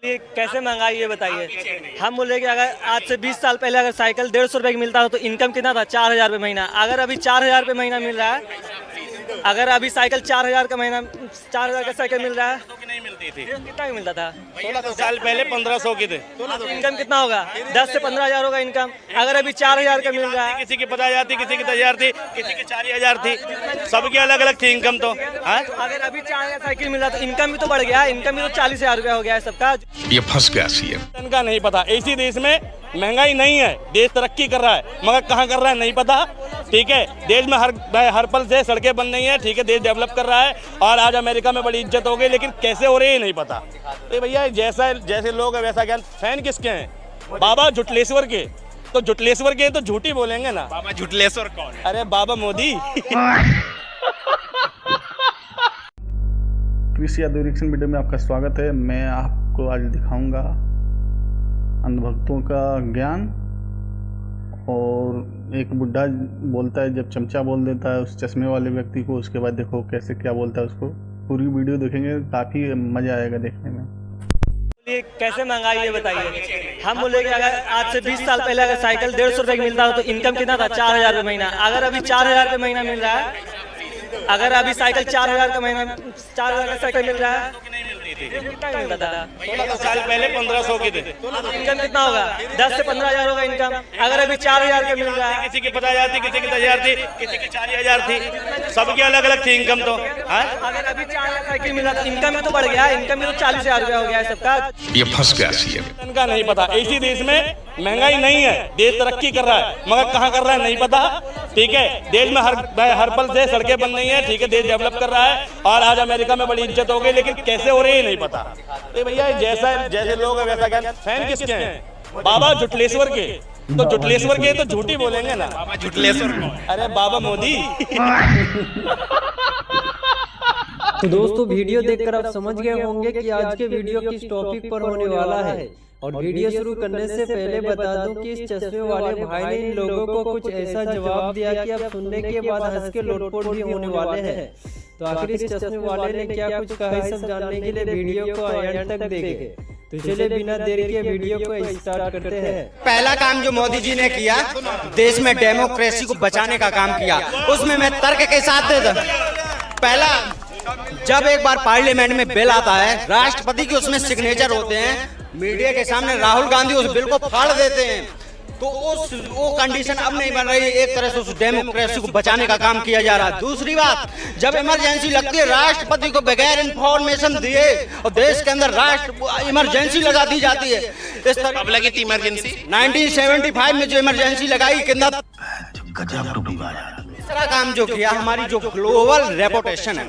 ये कैसे महंगाई ये बताइए। हम बोले कि अगर आज से 20 साल पहले अगर साइकिल 150 रुपये की मिलता था तो इनकम कितना था? 4000 रुपये महीना। अगर अभी 4000 रुपये महीना मिल रहा है, अगर अभी साइकिल 4000 का महीना 4000 का साइकिल मिल रहा है, नहीं मिलती थी। कितना की मिलता था? 16 साल पहले 1500 की थे। इनकम कितना होगा? 10 से 15,000 होगा इनकम। अगर अभी 4000 का मिल रहा है, किसी की 50,000 थी, किसी की 10,000 थी, किसी की 4000 थी, सबकी अलग अलग थी इनकम। तो अगर अभी 4000 साइकिल मिल रहा तो इनकम भी तो बढ़ गया है। इनकम भी तो 40,000 रुपया हो गया है सबका। ये फंस गया सीएम। इनका नहीं पता। इसी देश में महंगाई नहीं है, देश तरक्की कर रहा है, मगर कहाँ कर रहा है नहीं पता। ठीक है, देश में हर पल से सड़कें बन रही हैं। ठीक है, देश डेवलप कर रहा है और आज अमेरिका में बड़ी इज्जत हो गई, लेकिन कैसे हो रही है नहीं पता। तो भैया जैसे लोग है वैसा ज्ञान। फैन किसके हैं? बाबा जुटलेश्वर के। तो जुटलेश्वर के तो झूठी बोलेंगे ना। बाबा जुटलेश्वर कौन है? अरे बाबा मोदी। कृषि यादव रिएक्शन वीडियो में आपका स्वागत है। मैं आपको आज दिखाऊंगा अंधभक्तों का ज्ञान। और एक बुढ़ा बोलता है, जब चमचा बोल देता है उस चश्मे वाले व्यक्ति को, उसके बाद देखो कैसे क्या बोलता है उसको। पूरी वीडियो देखेंगे, काफ़ी मज़ा आएगा देखने में। ये कैसे महंगाई ये बताइए। हम बोले कि अगर आज से 20 साल पहले अगर साइकिल 150 रुपये की मिलता था तो इनकम कितना था? 4000 रुपये महीना। अगर अभी 4000 रुपये महीना मिल रहा है, अगर अभी साइकिल 4000 का महीना 4000 का साइकिल मिल रहा है, कितना की मिलता था? 16 साल पहले 1500 की थे। इनकम कितना होगा? 10 से 15,000 होगा इनकम। अगर अभी 4000 का मिल रहा है, किसी की 50,000 थी, किसी की 10,000 थी, किसी की 4000 थी, सबकी अलग अलग थी इनकम। तो अगर अभी 4000 साइकिल मिला तो इनकम भी तो बढ़ गया है। इनकम भी तो 40,000 रुपया हो गया है सबका। ये फंस गया सीएम। इनका नहीं पता। इसी देश में महंगाई नहीं है, देश तरक्की कर रहा है, मगर कहाँ कर रहा है नहीं पता। ठीक है, देश में हर पल से सड़कें बन रही हैं। ठीक है, देश डेवलप कर रहा है और आज अमेरिका में बड़ी इज्जत हो गई, लेकिन कैसे हो रही है नहीं पता। तो भैया जैसे लोग है वैसा ज्ञान। फैन किसके हैं? बाबा जुटलेश्वर के। तो जुटलेश्वर के तो झूठी बोलेंगे ना। बाबा जुटलेश्वर कौन है? अरे बाबा मोदी। तो दोस्तों, वीडियो देखकर आप समझ गए होंगे कि आज के वीडियो किस टॉपिक पर होने वाला है। और वीडियो शुरू करने से पहले बता दूं कि इस चश्मे वाले भाई ने इन लोगों को कुछ ऐसा जवाब दिया कि अब सुनने के बाद हंस के लोटपोट भी होने वाले हैं। तो आखिर इस चश्मे वाले ने क्या कुछ कहा है, सब जानने के लिए वीडियो को एंड तक देखें। तो चलिए बिना देर के वीडियो को स्टार्ट करते हैं। पहला काम जो मोदी जी ने किया, देश में डेमोक्रेसी को बचाने का काम किया, उसमें मैं तर्क के साथ देता। पहला, जब एक बार पार्लियामेंट में बिल आता है, राष्ट्रपति के उसमें सिग्नेचर होते हैं, मीडिया के सामने राहुल गांधी उस बिल को फाड़ देते हैं। तो वो कंडीशन अब नहीं बन रही। एक तरह से उस डेमोक्रेसी को बचाने का काम किया जा रहा है। दूसरी बात, जब इमरजेंसी लगती है, राष्ट्रपति को बगैर इंफॉर्मेशन दिए और देश के अंदर इमरजेंसी लगा दी जाती है। इस तरह कब लगी थी इमरजेंसी? 1975 में जो इमरजेंसी लगाई, कितना तीसरा काम जो किया, हमारी जो ग्लोबल रेपुटेशन है,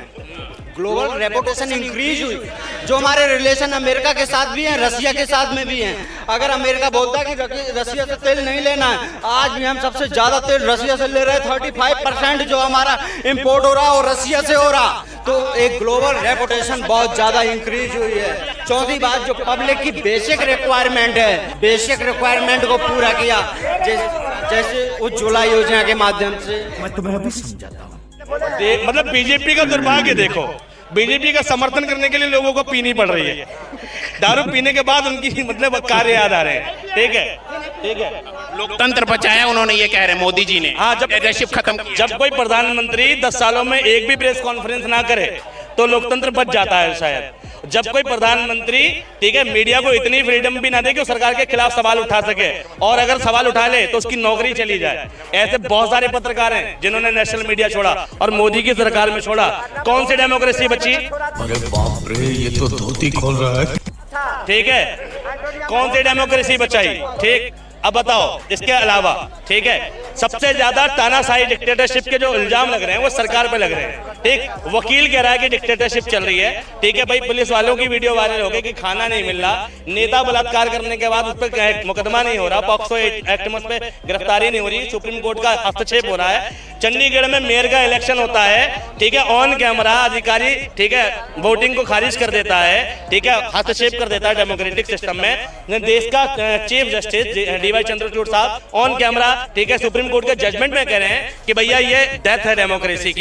ग्लोबल रेपुटेशन इंक्रीज हुई। जो हमारे रिलेशन अमेरिका के साथ भी हैं, रसिया के साथ में भी हैं। अगर अमेरिका बोलता है कि रसिया से तेल नहीं लेना है, आज भी हम सबसे ज्यादा तेल रसिया से ले रहे हैं। 35% जो हमारा इंपोर्ट हो रहा है वो रसिया से हो रहा। तो एक ग्लोबल रेपुटेशन बहुत ज्यादा इंक्रीज हुई है। चौथी बात, जो पब्लिक की बेसिक रिक्वायरमेंट है, बेसिक रिक्वायरमेंट को पूरा किया, जैसे उज्ज्वला योजना के माध्यम से। मैं तुम्हें अभी समझाता हूँ। मतलब बीजेपी का दुर्भाग्य देखो, बीजेपी का समर्थन करने के लिए लोगों को पीनी पड़ रही है। दारू पीने के बाद उनकी मतलब कार्य याद आ रहे हैं। ठीक है, ठीक है। लोकतंत्र बचाया उन्होंने, ये कह रहे हैं मोदी जी ने। हाँ, जब लीडरशिप खत्म, जब कोई प्रधानमंत्री 10 सालों में एक भी प्रेस कॉन्फ्रेंस ना करे तो लोकतंत्र बच जाता है शायद। जब कोई प्रधानमंत्री, ठीक है, मीडिया को इतनी फ्रीडम भी ना दे कि वो सरकार के खिलाफ सवाल उठा सके, और अगर सवाल उठा ले तो उसकी नौकरी चली जाए। ऐसे बहुत सारे पत्रकार हैं जिन्होंने नेशनल मीडिया छोड़ा और मोदी की सरकार में छोड़ा। कौन सी डेमोक्रेसी बची? अरे बाप रे, ये तो धोती खोल रहा है। ठीक है, कौन सी डेमोक्रेसी बचाई? ठीक, अब बताओ इसके अलावा। ठीक है, सबसे ज्यादा तानाशाही डिक्टेटरशिप के जो इल्जाम लग रहे हैं वो सरकार पे लग रहे हैं। ठीक, वकील कह रहा है कि डिक्टेटरशिप चल रही है। ठीक है भाई, पुलिस वालों की वीडियो वायरल हो गई कि खाना नहीं मिल रहा, नेता बलात्कार करने के बाद उस पर मुकदमा नहीं हो रहा, पॉक्सो एक्ट में उस पर गिरफ्तारी नहीं हो रही, सुप्रीम कोर्ट का हस्तक्षेप हो रहा है। चंडीगढ़ में मेयर का इलेक्शन होता है। ठीक है, ऑन कैमरा अधिकारी, ठीक है, वोटिंग को खारिज कर देता है। ठीक है, हस्तक्षेप कर देता है डेमोक्रेटिक सिस्टम में। देश का चीफ जस्टिस डीवाई चंद्रचूड़ साहब ऑन कैमरा, ठीक है, सुप्रीम कोर्ट के जजमेंट में कह रहे हैं कि भैया ये डेथ है डेमोक्रेसी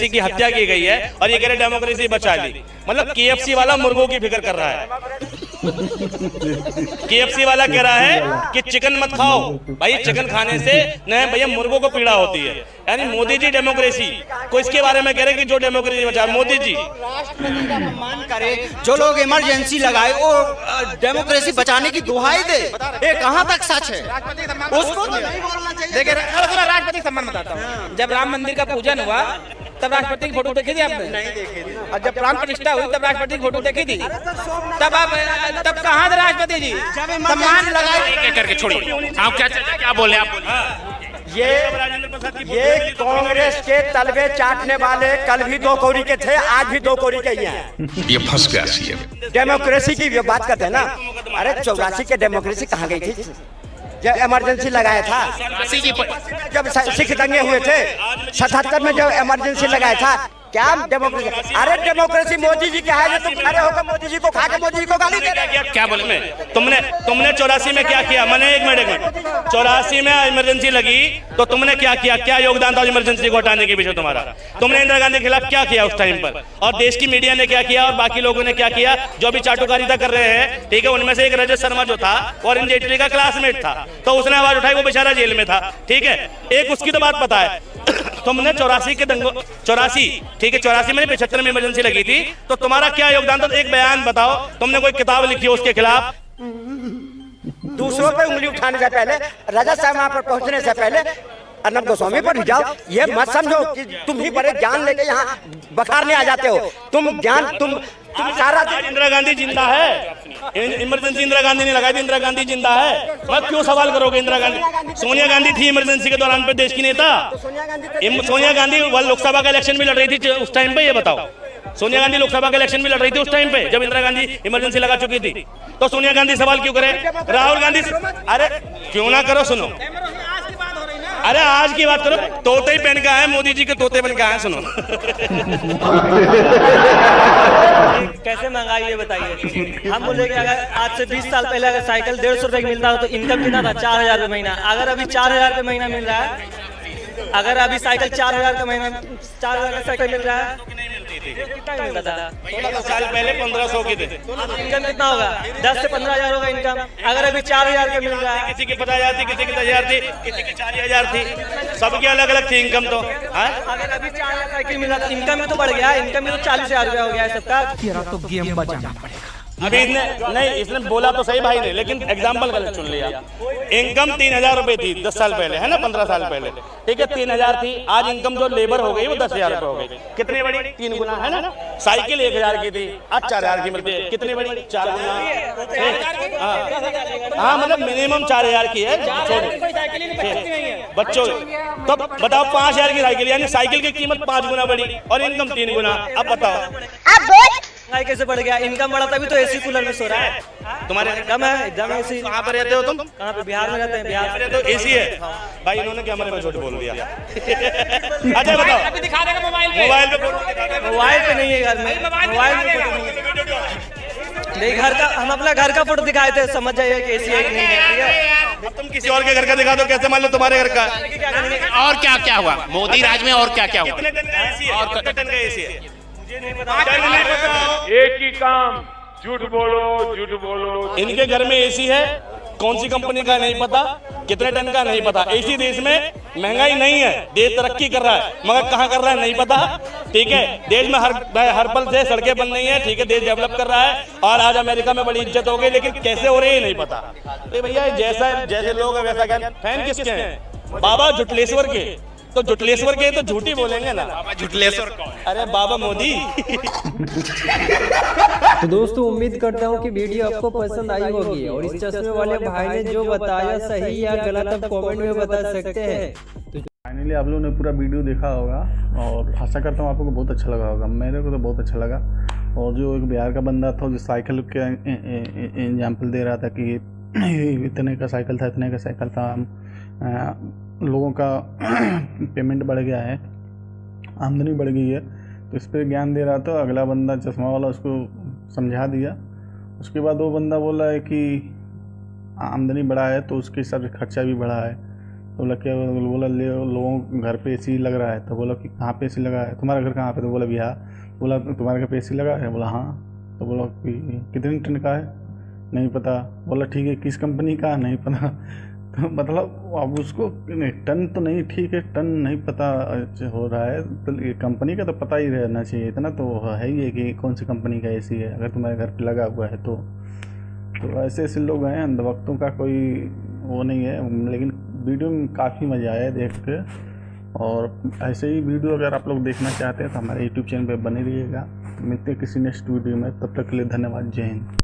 की हत्या की गई है, और ये कह रहे डेमोक्रेसी बचा ली। मतलब KFC वाला मुर्गों की फिक्र कर रहा है। KFC वाला कह रहा है कि चिकन मत खाओ। भाई चिकन खाने से न भैया मुर्गों को पीड़ा होती है। यानी मोदी जी डेमोक्रेसी को इसके बारे में कह रहे हैं कि जो डेमोक्रेसी बचा मोदी जी राष्ट्रपति का सम्मान करे, जो लोग इमरजेंसी लगाए वो डेमोक्रेसी बचाने की दुहाई दे, ये कहाँ तक सच है? उसको तो नहीं बोलना चाहिए। देखिए राष्ट्रपति सम्मान बताता हूँ, जब राम मंदिर का पूजन हुआ तब राष्ट्रपति की फोटो देखी थी आपने? नहीं देखे थे। और जब प्राण प्रतिष्ठा हुई तब राष्ट्रपति की फोटो देखी थी? तब आप तब कहाँ थे राष्ट्रपति जी? सम्मान लगाए करके छोड़िए, आप क्या बोले आप बोले। ये कांग्रेस के तलबे चाटने वाले कल भी 2 कौड़ी के थे, आज भी 2 कौड़ी के ही हैं। ये फंस गया सीएम। डेमोक्रेसी की बात करते हैं ना, अरे 84 के डेमोक्रेसी कहाँ गई थी जब इमरजेंसी लगाया था? जब सिख दंगे हुए थे 77 में जब इमरजेंसी लगाया था, क्या डेमोक्रेसी? अरे डेमोक्रेसी मोदी जी क्या है जो तुम खड़े होकर मोदी जी को खा के मोदी जी को गाली दे रहे हो? क्या बोले मैं? तुमने 84 में क्या किया? मैंने एक मिनट 84 में इमरजेंसी लगी तो तुमने क्या किया? क्या योगदान था इमरजेंसी को हटाने के पीछे तुम्हारा? तुमने इंदिरा गांधी के खिलाफ क्या किया उस टाइम पर? और देश की मीडिया ने क्या किया और बाकी लोगों ने क्या किया जो भी चाटुकारिता कर रहे हैं? ठीक है, उनमें से एक रजत शर्मा जो था और अरुण जेटली का क्लासमेट था, तो उसने आवाज उठाई, वो बेचारा जेल में था। ठीक है, एक उसकी तो बात पता है। तुमने 84 के दंगों 84 ठीक है 84 में 75 में इमरजेंसी लगी थी, तो तुम्हारा क्या योगदान था? तो एक बयान बताओ। तुमने कोई किताब लिखी हो उसके खिलाफ? दूसरों पे उंगली उठाने से पहले, रजत शर्मा पर पहुंचने से पहले अर्नब गोस्वामी पर भी जाओ। ये मत समझो कि तुम ही बड़े ज्ञान लेके यहाँ बखारने आ जाते हो। तुम ज्ञान तुम सारा इंदिरा गांधी जिंदा है। इमरजेंसी इंदिरा गांधी ने लगाई थी, इंदिरा गांधी जिंदा है। मत क्यों सवाल करोगे? इंदिरा गांधी, सोनिया गांधी थी इमरजेंसी के दौरान पे देश की नेता। सोनिया गांधी लोकसभा का इलेक्शन भी लड़ रही थी उस टाइम पे। ये बताओ, सोनिया गांधी लोकसभा का इलेक्शन भी लड़ रही थी उस टाइम पे जब इंदिरा गांधी इमरजेंसी लगा चुकी थी। तो सोनिया गांधी सवाल क्यों करे? राहुल गांधी, अरे क्यों ना करो, सुनो, अरे आज की बात करो। तोते ही पहन का है मोदी जी के, तोते पहन का है। सुनो कैसे महंगाई ये बताइए। हम बोले कि अगर आज से 20 साल पहले अगर साइकिल 150 रुपए की मिलता तो इनकम कितना था? 4000 रुपए महीना। अगर अभी 4000 रुपए महीना मिल रहा है, अगर अभी साइकिल 4000 का महीना 4000 का साइकिल मिल रहा है, कितना मिलता था? 16 साल पहले 1500 की थे। इनकम कितना होगा? 10 से 15,000 होगा इनकम। अगर अभी 4000 का मिल रहा है, किसी की 50,000 थी, किसी की 10,000 थी, किसी की 4000 थी, सबकी अलग अलग थी इनकम। तो अगर अभी 4000 साइकिल मिला तो इनकम में तो बढ़ गया। इनकम में तो 40,000 रुपया हो गया है सबका। अभी इसने बोला तो सही भाई ने, लेकिन एग्जाम्पल गलत चुन लिया। इनकम 3000 रुपए थी 10 साल पहले, है ना, 15 साल पहले। ठीक है, 3000 थी। आज इनकम जो लेबर हो गई वो 10,000 रुपए हो गई। कितनी बड़ी? 3 गुना, है ना। साइकिल 1000 की थी, आज 4000 की मिलती है। कितनी बड़ी? 4 गुना। हाँ, मतलब मिनिमम 4000 की है बच्चों। तो बताओ 5000 की साइकिल, यानी साइकिल की कीमत 5 गुना बढ़ी और इनकम 3 गुना। अब बताओ महंगाई कैसे बढ़ गया? इनकम बढ़ा तभी तो एसी कूलर में सो रहा है। तुम्हारे कम है एकदम एसी। कहाँ पर रहते हो तुम? कहाँ पे? बिहार में रहते हैं। बिहार में तो एसी है भाई। इन्होंने क्या हमारे में झूठ बोल दिया? अच्छा बताओ, अभी दिखा देगा मोबाइल पे। मोबाइल पे मोबाइल पे नहीं है घर में, मोबाइल पे फोटो नहीं है। नहीं, घर का, हम अपना घर का फोटो दिखाए थे, समझ जाइए कि एसी है कि नहीं है। ठीक है, अब तुम किसी और के घर का दिखा दो, कैसे मान लो तुम्हारे घर का? और क्या क्या हुआ मोदी राज में? और क्या क्या हुआ? कितने टन का एसी है? और कितने टन का एसी है? एक ही काम, झूठ बोलो। इनके घर में एसी है, कौन सी कंपनी का नहीं पता, कितने टन का नहीं पता। एसी देश में महंगाई नहीं है, देश तरक्की कर रहा है, मगर कहाँ कर रहा है नहीं पता। ठीक है, देश में हर पल से सड़कें बन रही हैं। ठीक है, देश डेवलप कर रहा है और आज अमेरिका में बड़ी इज्जत हो गई, लेकिन कैसे हो रही है नहीं पता। तो भैया जैसे लोग है वैसा ज्ञान। फैन किसके हैं? बाबा जुटलेश्वर के। तो जुटलेश्वर के तो झूठी बोलेंगे ना। जुटलेश्वर कौन? अरे बाबा मोदी। तो दोस्तों उम्मीद करता हूँ कि वीडियो आपको पसंद आई होगी और इस चश्मे वाले भाई ने जो बताया सही या गलत आप कमेंट में बता सकते हैं। फाइनली आप लोगों ने पूरा वीडियो देखा होगा और आशा करता हूँ आपको बहुत अच्छा लगा होगा। मेरे को तो बहुत अच्छा लगा। और जो एक बिहार का बंदा था जो साइकिल के एग्जाम्पल दे रहा था कि इतने का साइकिल था, इतने का साइकिल था, लोगों का पेमेंट बढ़ गया है, आमदनी बढ़ गई है, तो इस पर ज्ञान दे रहा था। अगला बंदा चश्मा वाला उसको समझा दिया। उसके बाद वो बंदा बोला है कि आमदनी बढ़ा है तो उसके हिसाब से खर्चा भी बढ़ा है। तो बोला क्या? बोला ले लोगों घर पे एसी लग रहा है। तो बोला कि कहाँ पे एसी लगा है? तुम्हारा घर कहाँ पे? तो बोला बिहार। बोला तुम्हारे घर पे एसी लगा है? बोला हाँ। तो बोला कि कितने टन का है? नहीं पता, बोला ठीक है किस कंपनी का, नहीं पता। तो मतलब अब उसको टन तो नहीं, ठीक है टन नहीं पता हो रहा है, तो ये कंपनी का तो पता ही रहना चाहिए, इतना तो है ही है कि कौन सी कंपनी का एसी है अगर तुम्हारे घर पे लगा हुआ है तो ऐसे ऐसे लोग हैं, अंधभक्तों का कोई वो नहीं है। लेकिन वीडियो में काफ़ी मज़ा आया देख के, और ऐसे ही वीडियो अगर आप लोग देखना चाहते हैं तो हमारे यूट्यूब चैनल पे बने रहिएगा। मिलते हैं किसी नेक्स्ट वीडियो में, तब तक के लिए धन्यवाद, जय हिंद।